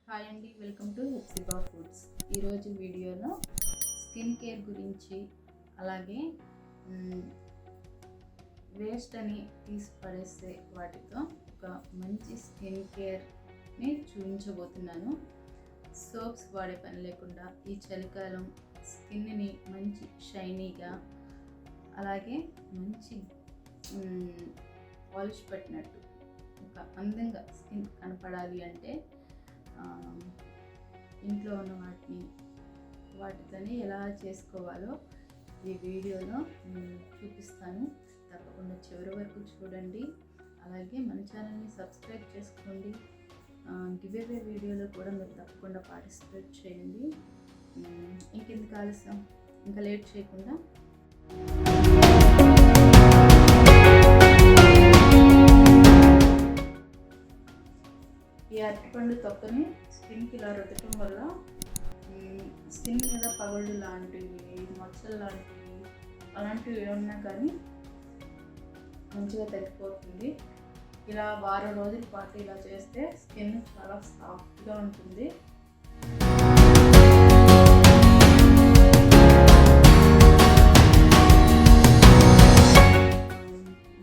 Hi అండి, welcome to HepsibaFoods. ఈరోజు వీడియోలో స్కిన్ కేర్ గురించి, అలాగే వేస్ట్ అని తీసి పడేసే వాటితో ఒక మంచి స్కిన్ కేర్ని చూపించబోతున్నాను. సోప్స్ వాడే పని లేకుండా ఈ చలికాలం స్కిన్ని మంచి షైనీగా, అలాగే మంచి పాలిష్ పట్టినట్టు ఒక అందంగా స్కిన్ కనపడాలి అంటే ఇంట్లో ఉన్న వాటితోనే ఎలా చేసుకోవాలో ఈ వీడియోలో నేను చూపిస్తాను. తప్పకుండా చివరి వరకు చూడండి. అలాగే మన ఛానల్ని సబ్స్క్రైబ్ చేసుకోండి. గివ్అవే వీడియోలో కూడా మీరు తప్పకుండా పార్టిసిపేట్ చేయండి. ఇంకెందుకు ఆలస్యం, ఇంకా లేట్ చేయకుండా ఈ అరటిపండు తొక్కని స్కిన్కి ఇలా రుద్దటం వల్ల స్కిన్ మీద పగుళ్ళు లాంటివి, మచ్చలు లాంటివి, అలాంటివి ఏమన్నా కానీ మంచిగా తగ్గిపోతుంది. ఇలా వారం రోజుల పాటు ఇలా చేస్తే స్కిన్ చాలా సాఫ్ట్గా ఉంటుంది.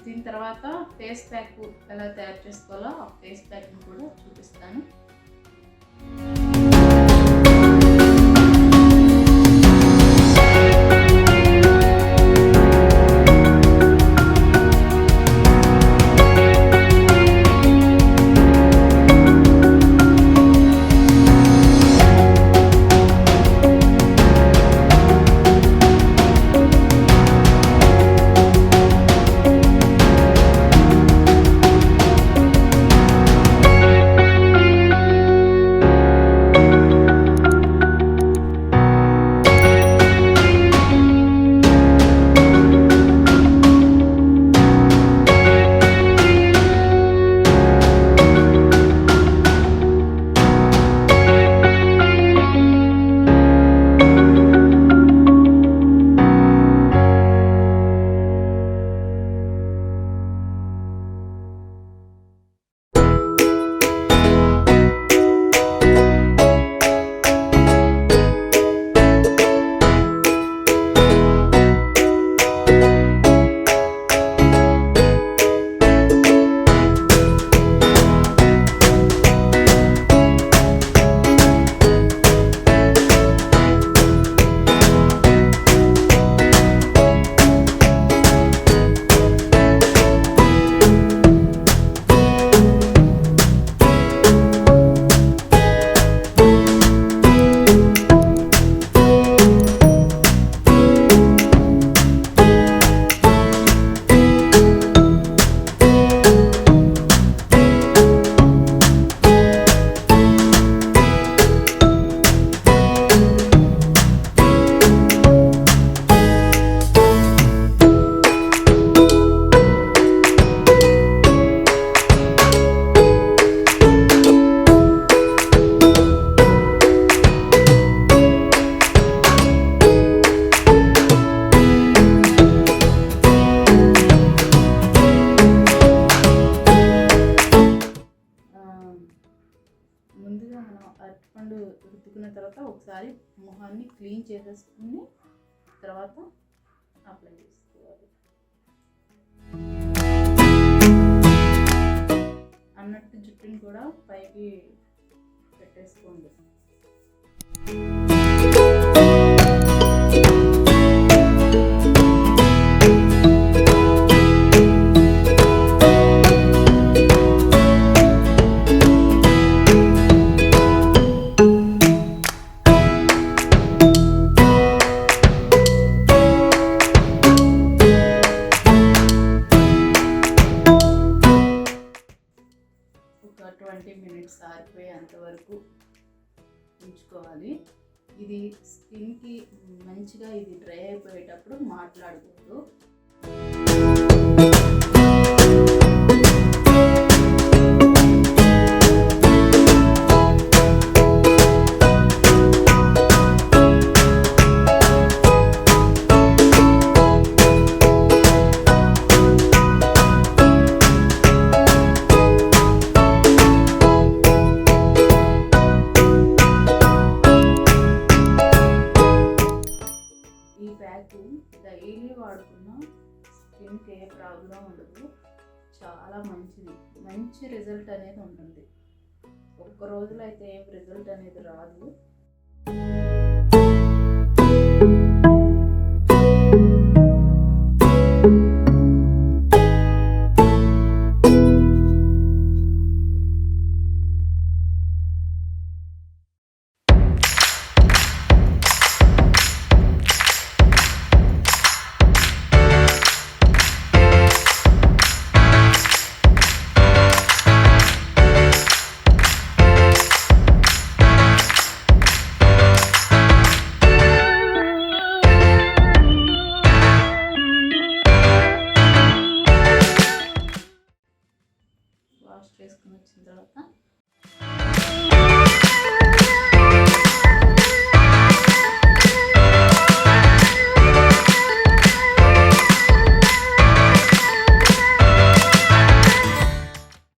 దీని తర్వాత ఫేస్ ప్యాక్ ఎలా తయారు చేసుకోవాలో ఆ ఫేస్ ప్యాక్ని కూడా చూపిస్తాను. ముందుగా మనం అరటిపండు రుద్దుకున్న తర్వాత ఒకసారి మొహాన్ని క్లీన్ చేసేసుకుని తర్వాత అప్లై చేసుకోవాలి. అన్నట్టు జుట్టుని కూడా పైకి పెట్టేసుకోండి. ఒక 20 minutes ఆరిపోయేంత వరకు ఉంచుకోవాలి. ఇది స్కిన్కి మంచిగా ఇది డ్రై అయిపోయేటప్పుడు మాట్లాడకూడదు. వాడుకున్నా స్కిన్కి ఏ ప్రాబ్లం ఉండదు. చాలా మంచిది, మంచి రిజల్ట్ అనేది ఉంటుంది. ఒక్క రోజులో అయితే ఏం రిజల్ట్ అనేది రాదు.